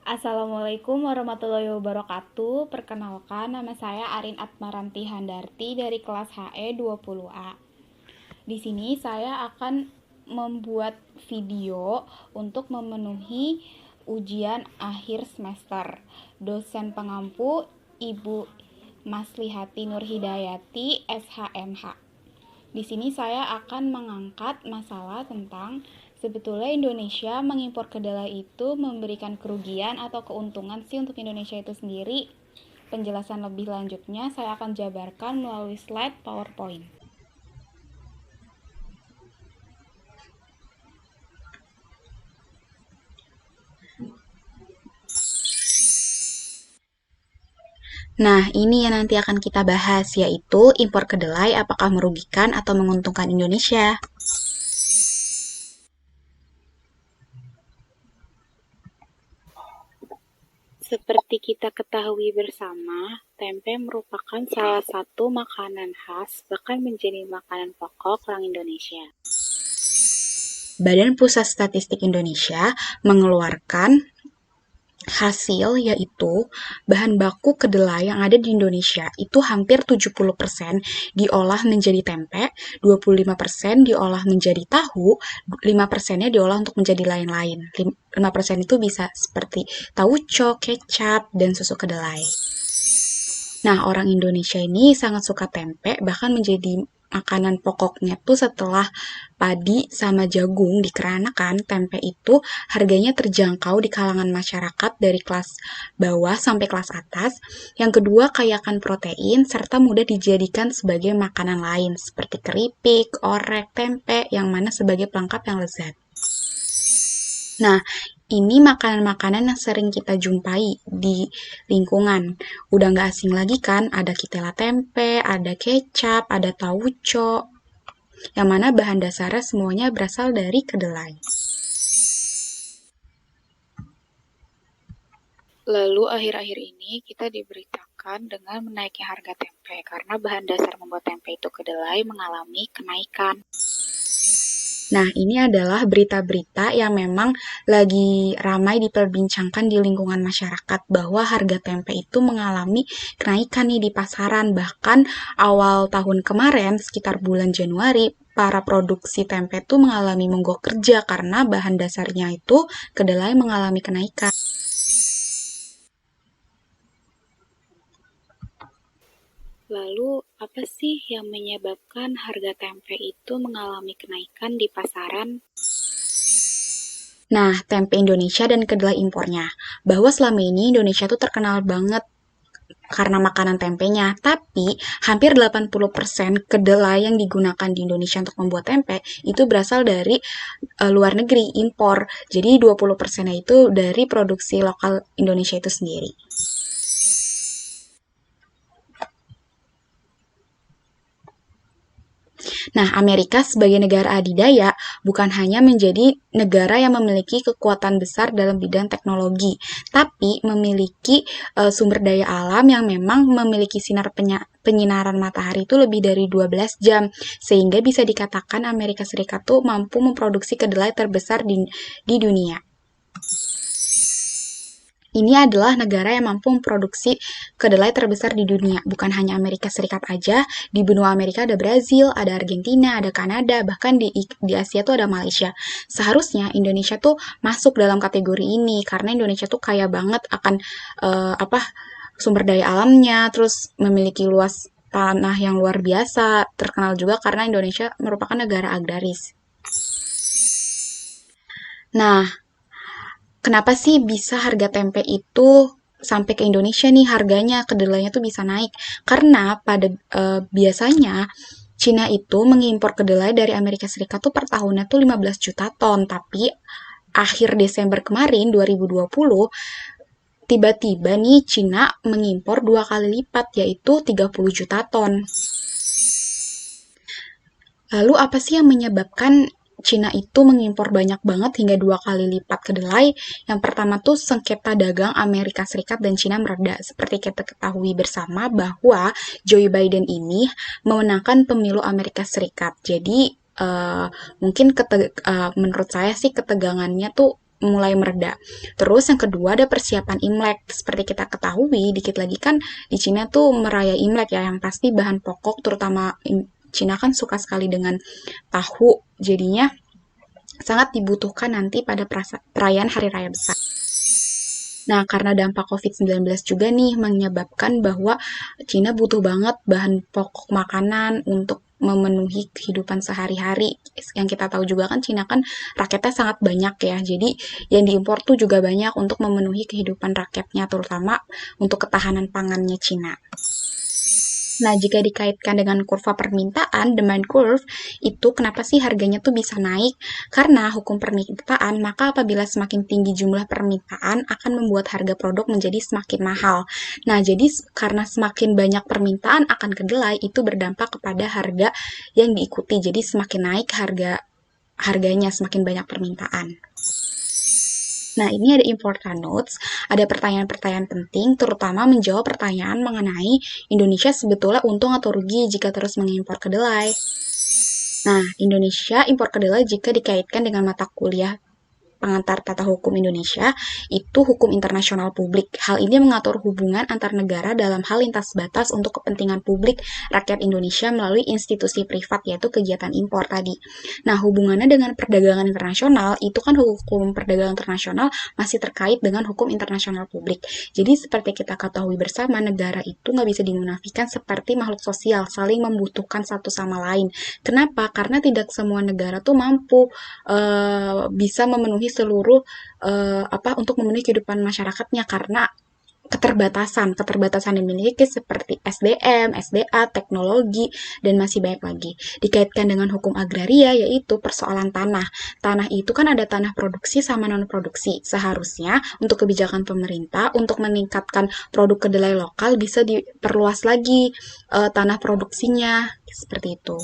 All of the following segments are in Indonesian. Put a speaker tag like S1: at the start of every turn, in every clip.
S1: Assalamualaikum warahmatullahi wabarakatuh. Perkenalkan, nama saya Arin Atmaranti Handarti dari kelas HE 20A. Di sini saya akan membuat video untuk memenuhi ujian akhir semester. Dosen pengampu Ibu Maslihati Nurhidayati, SHMH. Di sini saya akan mengangkat masalah tentang sebetulnya Indonesia mengimpor kedelai itu memberikan kerugian atau keuntungan sih untuk Indonesia itu sendiri. Penjelasan lebih lanjutnya saya akan jabarkan melalui slide PowerPoint.
S2: Nah, ini yang nanti akan kita bahas, yaitu impor kedelai apakah merugikan atau menguntungkan Indonesia.
S1: Seperti kita ketahui bersama, tempe merupakan salah satu makanan khas, bahkan menjadi makanan pokok orang Indonesia.
S2: Badan Pusat Statistik Indonesia mengeluarkan hasil, yaitu bahan baku kedelai yang ada di Indonesia itu hampir 70% diolah menjadi tempe, 25% diolah menjadi tahu, 5%-nya diolah untuk menjadi lain-lain. 5% itu bisa seperti tauco, kecap, dan susu kedelai. Nah, orang Indonesia ini sangat suka tempe, bahkan menjadi makanan pokoknya tuh setelah padi sama jagung dikarenakan tempe itu harganya terjangkau di kalangan masyarakat dari kelas bawah sampai kelas atas. Yang kedua, kaya akan protein serta mudah dijadikan sebagai makanan lain seperti keripik, orek, tempe yang mana sebagai pelengkap yang lezat. Nah, ini makanan-makanan yang sering kita jumpai di lingkungan. Udah nggak asing lagi kan, ada ketela tempe, ada kecap, ada tauco, yang mana bahan dasarnya semuanya berasal dari kedelai.
S1: Lalu akhir-akhir ini kita diberitakan dengan menaiknya harga tempe karena bahan dasar membuat tempe itu kedelai mengalami kenaikan.
S2: Nah, ini adalah berita-berita yang memang lagi ramai diperbincangkan di lingkungan masyarakat bahwa harga tempe itu mengalami kenaikan nih di pasaran. Bahkan awal tahun kemarin, sekitar bulan Januari, para produksi tempe itu mengalami mogok kerja karena bahan dasarnya itu kedelai mengalami kenaikan.
S1: Lalu, apa sih yang menyebabkan harga tempe itu mengalami kenaikan di pasaran?
S2: Nah, tempe Indonesia dan kedelai impornya. Bahwa selama ini Indonesia tuh terkenal banget karena makanan tempenya, tapi hampir 80% kedelai yang digunakan di Indonesia untuk membuat tempe itu berasal dari luar negeri, impor. Jadi 20%-nya itu dari produksi lokal Indonesia itu sendiri. Nah, Amerika sebagai negara adidaya bukan hanya menjadi negara yang memiliki kekuatan besar dalam bidang teknologi, tapi memiliki sumber daya alam yang memang memiliki sinar penyinaran matahari itu lebih dari 12 jam, sehingga bisa dikatakan Amerika Serikat tuh mampu memproduksi kedelai terbesar di dunia. Ini adalah negara yang mampu memproduksi kedelai terbesar di dunia. Bukan hanya Amerika Serikat aja, di benua Amerika ada Brazil, ada Argentina, ada Kanada, bahkan di Asia tuh ada Malaysia. Seharusnya Indonesia tuh masuk dalam kategori ini karena Indonesia tuh kaya banget akan sumber daya alamnya, terus memiliki luas tanah yang luar biasa, terkenal juga karena Indonesia merupakan negara agraris. Nah, kenapa sih bisa harga tempe itu sampai ke Indonesia nih harganya kedelainya tuh bisa naik? Karena pada biasanya Cina itu mengimpor kedelai dari Amerika Serikat tuh per tahunnya tuh 15 juta ton, tapi akhir Desember kemarin 2020 tiba-tiba nih Cina mengimpor 2 kali lipat yaitu 30 juta ton. Lalu apa sih yang menyebabkan Cina itu mengimpor banyak banget hingga 2 kali lipat kedelai? Yang pertama tuh sengketa dagang Amerika Serikat dan Cina mereda. Seperti kita ketahui bersama bahwa Joe Biden ini memenangkan pemilu Amerika Serikat. Jadi mungkin menurut saya sih ketegangannya tuh mulai mereda. Terus yang kedua ada persiapan Imlek. Seperti kita ketahui, dikit lagi kan di Cina tuh meraya Imlek ya, yang pasti bahan pokok terutama Cina kan suka sekali dengan tahu, jadinya sangat dibutuhkan nanti pada perayaan hari raya besar. Nah, karena dampak COVID-19 juga nih menyebabkan bahwa Cina butuh banget bahan pokok makanan untuk memenuhi kehidupan sehari-hari. Yang kita tahu juga kan Cina kan rakyatnya sangat banyak ya. Jadi yang diimpor tuh juga banyak untuk memenuhi kehidupan rakyatnya, terutama untuk ketahanan pangannya Cina. Nah, jika dikaitkan dengan kurva permintaan, demand curve, itu kenapa sih harganya tuh bisa naik? Karena hukum permintaan, maka apabila semakin tinggi jumlah permintaan, akan membuat harga produk menjadi semakin mahal. Nah, jadi karena semakin banyak permintaan akan kedelai, itu berdampak kepada harga yang diikuti. Jadi semakin naik harganya, semakin banyak permintaan. Nah, ini ada important notes, ada pertanyaan-pertanyaan penting, terutama menjawab pertanyaan mengenai Indonesia sebetulnya untung atau rugi jika terus mengimpor kedelai. Nah, Indonesia impor kedelai jika dikaitkan dengan mata kuliah pengantar tata hukum Indonesia, itu hukum internasional publik. Hal ini mengatur hubungan antar negara dalam hal lintas batas untuk kepentingan publik rakyat Indonesia melalui institusi privat, yaitu kegiatan impor tadi. Nah, hubungannya dengan perdagangan internasional, itu kan hukum perdagangan internasional masih terkait dengan hukum internasional publik. Jadi, seperti kita ketahui bersama, negara itu nggak bisa dimunafikan seperti makhluk sosial, saling membutuhkan satu sama lain. Kenapa? Karena tidak semua negara tuh mampu bisa memenuhi seluruh untuk memenuhi kehidupan masyarakatnya karena keterbatasan yang dimiliki seperti SDM, SDA, teknologi, dan masih banyak lagi. Dikaitkan dengan hukum agraria, yaitu persoalan tanah. Tanah itu kan ada tanah produksi sama non-produksi. Seharusnya untuk kebijakan pemerintah, untuk meningkatkan produk kedelai lokal, bisa diperluas lagi tanah produksinya, seperti itu.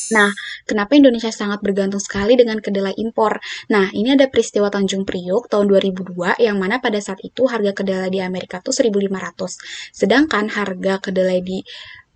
S2: Nah, kenapa Indonesia sangat bergantung sekali dengan kedelai impor? Nah, ini ada peristiwa Tanjung Priok tahun 2002, yang mana pada saat itu harga kedelai di Amerika tuh 1.500. Sedangkan harga kedelai di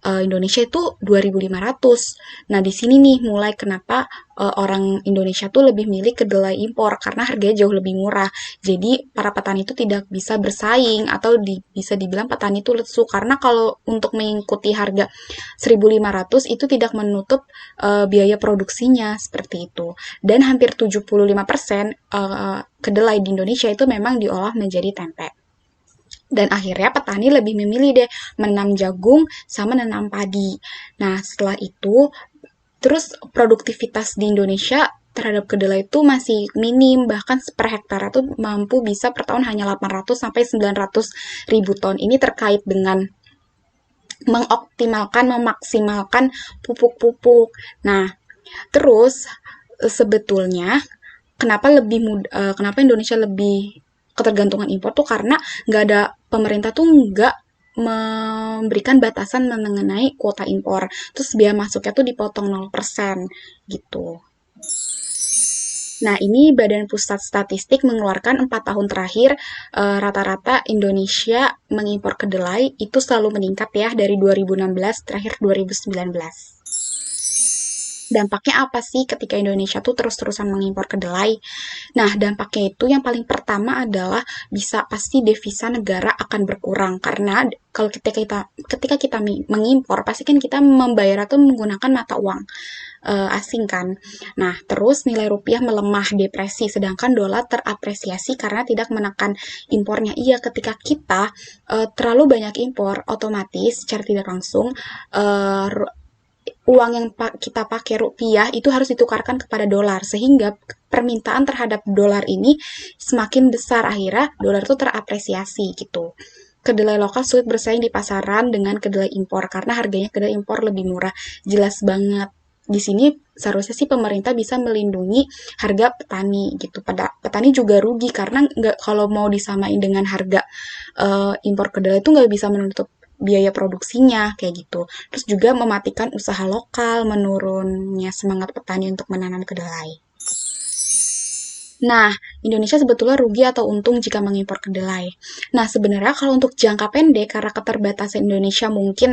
S2: Indonesia itu 2.500. Nah, di sini nih mulai kenapa orang Indonesia tuh lebih milih kedelai impor karena harganya jauh lebih murah. Jadi, para petani itu tidak bisa bersaing atau bisa dibilang petani itu lesu karena kalau untuk mengikuti harga 1.500 itu tidak menutup biaya produksinya seperti itu. Dan hampir 75% kedelai di Indonesia itu memang diolah menjadi tempe. Dan akhirnya petani lebih memilih deh menanam jagung sama menanam padi. Nah, setelah itu, terus produktivitas di Indonesia terhadap kedelai itu masih minim, bahkan per hektar itu mampu bisa per tahun hanya 800 sampai 900 ribu ton. Ini terkait dengan memaksimalkan pupuk-pupuk. Nah, terus sebetulnya kenapa Indonesia lebih ketergantungan impor tuh karena pemerintah tuh nggak memberikan batasan mengenai kuota impor. Terus biaya masuknya tuh dipotong 0% gitu. Nah, ini Badan Pusat Statistik mengeluarkan 4 tahun terakhir rata-rata Indonesia mengimpor kedelai itu selalu meningkat ya dari 2016 terakhir 2019. Dampaknya apa sih ketika Indonesia tuh terus-terusan mengimpor kedelai? Nah, dampaknya itu yang paling pertama adalah bisa pasti devisa negara akan berkurang karena kalau ketika kita mengimpor pasti kan kita membayar atau menggunakan mata uang asing kan. Nah, terus nilai rupiah melemah, depresi, sedangkan dolar terapresiasi karena tidak menekan impornya. Iya, ketika kita terlalu banyak impor, otomatis secara tidak langsung uang yang kita pakai rupiah itu harus ditukarkan kepada dolar sehingga permintaan terhadap dolar ini semakin besar, akhirnya dolar itu terapresiasi gitu. Kedelai lokal sulit bersaing di pasaran dengan kedelai impor karena harganya kedelai impor lebih murah. Jelas banget. Di sini seharusnya sih pemerintah bisa melindungi harga petani gitu. Petani juga rugi karena kalau mau disamain dengan harga impor kedelai itu nggak bisa menutup biaya produksinya kayak gitu. Terus juga mematikan usaha lokal, menurunnya semangat petani untuk menanam kedelai. Nah, Indonesia sebetulnya rugi atau untung jika mengimpor kedelai. Nah, sebenarnya kalau untuk jangka pendek karena keterbatasan Indonesia mungkin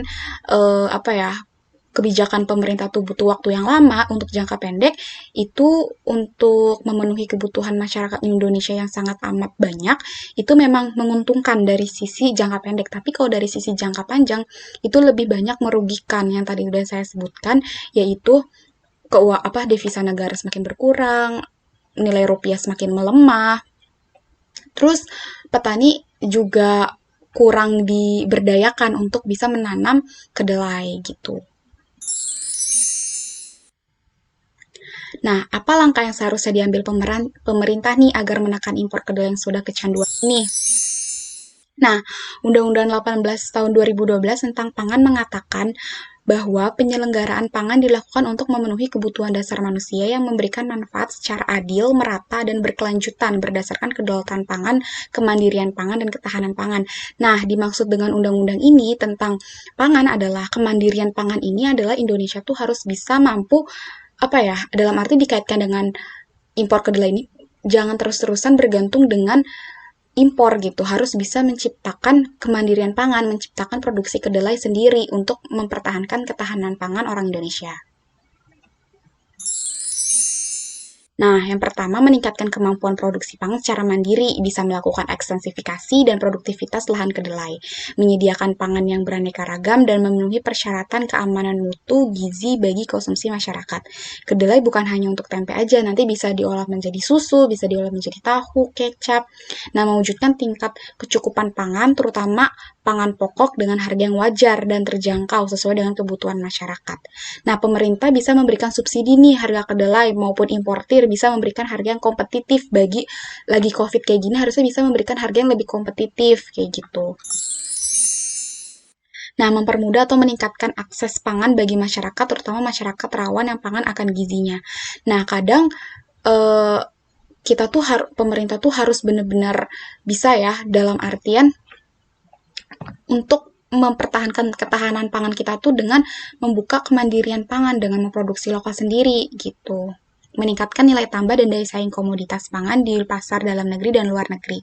S2: kebijakan pemerintah tuh butuh waktu yang lama untuk jangka pendek, itu untuk memenuhi kebutuhan masyarakat Indonesia yang sangat amat banyak, itu memang menguntungkan dari sisi jangka pendek. Tapi kalau dari sisi jangka panjang, itu lebih banyak merugikan yang tadi udah saya sebutkan, yaitu devisa negara semakin berkurang, nilai rupiah semakin melemah, terus petani juga kurang diberdayakan untuk bisa menanam kedelai gitu. Nah, apa langkah yang seharusnya diambil pemerintah nih agar menekan impor kedelai yang sudah kecanduan ini? Nah, Undang-Undang 18 tahun 2012 tentang pangan mengatakan bahwa penyelenggaraan pangan dilakukan untuk memenuhi kebutuhan dasar manusia yang memberikan manfaat secara adil, merata, dan berkelanjutan berdasarkan kedaulatan pangan, kemandirian pangan, dan ketahanan pangan. Nah, dimaksud dengan undang-undang ini tentang pangan adalah kemandirian pangan ini adalah Indonesia tuh harus bisa mampu dalam arti dikaitkan dengan impor kedelai ini, jangan terus-terusan bergantung dengan impor gitu, harus bisa menciptakan kemandirian pangan, menciptakan produksi kedelai sendiri untuk mempertahankan ketahanan pangan orang Indonesia. Nah, yang pertama meningkatkan kemampuan produksi pangan secara mandiri, bisa melakukan ekstensifikasi dan produktivitas lahan kedelai, menyediakan pangan yang beraneka ragam dan memenuhi persyaratan keamanan mutu gizi bagi konsumsi masyarakat. Kedelai bukan hanya untuk tempe aja, nanti bisa diolah menjadi susu, bisa diolah menjadi tahu, kecap. Nah, mewujudkan tingkat kecukupan pangan, terutama pangan pokok dengan harga yang wajar dan terjangkau sesuai dengan kebutuhan masyarakat. Nah, pemerintah bisa memberikan subsidi nih harga kedelai maupun importir, bisa memberikan harga yang kompetitif bagi lagi COVID kayak gini, harusnya bisa memberikan harga yang lebih kompetitif kayak gitu. Nah, mempermudah atau meningkatkan akses pangan bagi masyarakat, terutama masyarakat rawan yang pangan akan gizinya. Nah, kadang eh, pemerintah tuh harus benar-benar bisa ya, dalam artian untuk mempertahankan ketahanan pangan kita tuh dengan membuka kemandirian pangan dengan memproduksi lokal sendiri gitu. Meningkatkan nilai tambah dan daya saing komoditas pangan di pasar dalam negeri dan luar negeri.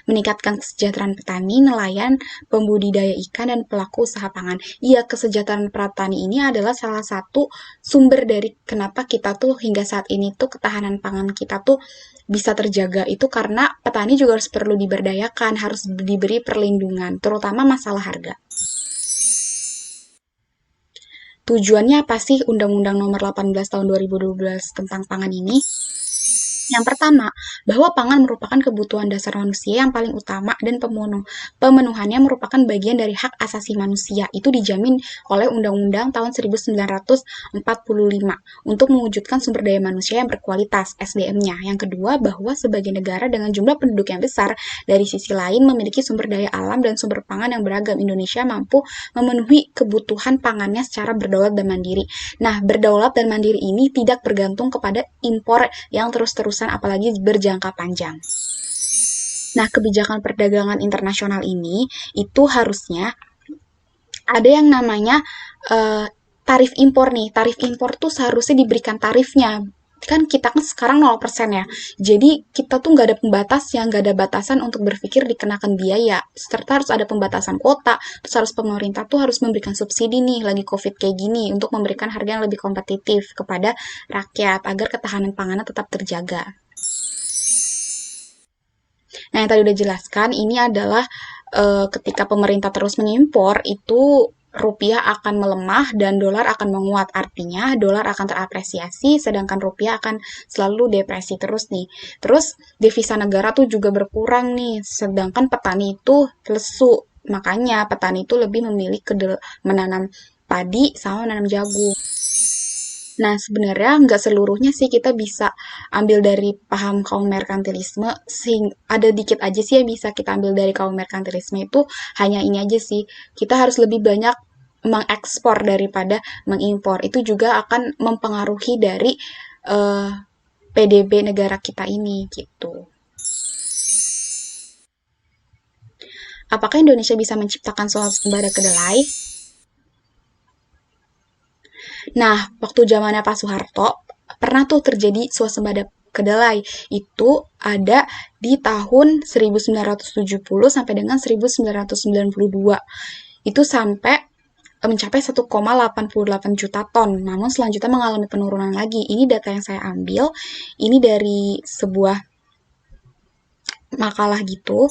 S2: Meningkatkan kesejahteraan petani, nelayan, pembudidaya ikan, dan pelaku usaha pangan. Iya, kesejahteraan petani ini adalah salah satu sumber dari kenapa kita tuh hingga saat ini tuh ketahanan pangan kita tuh bisa terjaga, itu karena petani juga harus perlu diberdayakan, harus diberi perlindungan, terutama masalah harga. Tujuannya apa sih Undang-Undang Nomor 18 Tahun 2012 tentang pangan ini? Yang pertama, bahwa pangan merupakan kebutuhan dasar manusia yang paling utama dan pemenuhannya merupakan bagian dari hak asasi manusia. Itu dijamin oleh Undang-Undang tahun 1945 untuk mewujudkan sumber daya manusia yang berkualitas, SDM-nya. Yang kedua, bahwa sebagai negara dengan jumlah penduduk yang besar, dari sisi lain memiliki sumber daya alam dan sumber pangan yang beragam, Indonesia mampu memenuhi kebutuhan pangannya secara berdaulat dan mandiri. Nah, berdaulat dan mandiri ini tidak bergantung kepada impor yang terus-terusan apalagi berjangka panjang. Nah, kebijakan perdagangan internasional ini itu harusnya ada yang namanya tarif impor nih. Tarif impor tuh seharusnya diberikan tarifnya. Kan kita kan sekarang 0% ya. Jadi kita tuh nggak ada pembatasnya, nggak ada batasan untuk berpikir dikenakan biaya. Serta harus ada pembatasan kuota. Terus harus pemerintah tuh harus memberikan subsidi nih lagi COVID kayak gini untuk memberikan harga yang lebih kompetitif kepada rakyat agar ketahanan pangannya tetap terjaga. Nah, yang tadi udah jelaskan, ini adalah ketika pemerintah terus mengimpor, itu rupiah akan melemah dan dolar akan menguat. Artinya, dolar akan terapresiasi, sedangkan rupiah akan selalu depresi terus nih. Terus, devisa negara tuh juga berkurang nih, sedangkan petani itu lesu. Makanya, petani itu lebih memilih menanam padi sama menanam jagung. Nah, sebenarnya nggak seluruhnya sih kita bisa ambil dari paham kaum merkantilisme, ada dikit aja sih yang bisa kita ambil dari kaum merkantilisme itu hanya ini aja sih, kita harus lebih banyak mengekspor daripada mengimpor. Itu juga akan mempengaruhi dari PDB negara kita ini gitu. Apakah Indonesia bisa menciptakan swasembada kedelai? Nah, waktu zamannya Pak Soeharto, pernah tuh terjadi swasembada kedelai. Itu ada di tahun 1970 sampai dengan 1992. Itu sampai mencapai 1,88 juta ton. Namun selanjutnya mengalami penurunan lagi. Ini data yang saya ambil. Ini dari sebuah makalah gitu.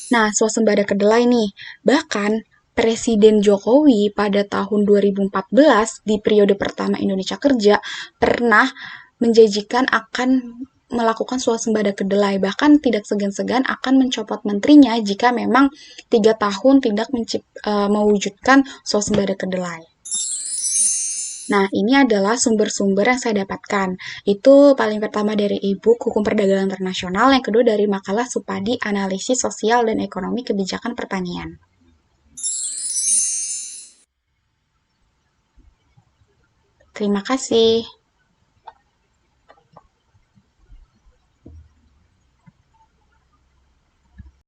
S2: Nah, swasembada kedelai nih. Bahkan Presiden Jokowi pada tahun 2014 di periode pertama Indonesia Kerja pernah menjanjikan akan melakukan swasembada kedelai. Bahkan tidak segan-segan akan mencopot menterinya jika memang 3 tahun tidak mewujudkan swasembada kedelai. Nah, ini adalah sumber-sumber yang saya dapatkan. Itu paling pertama dari e-book Hukum Perdagangan Internasional, yang kedua dari makalah Supadi Analisis Sosial dan Ekonomi Kebijakan Pertanian. Terima kasih.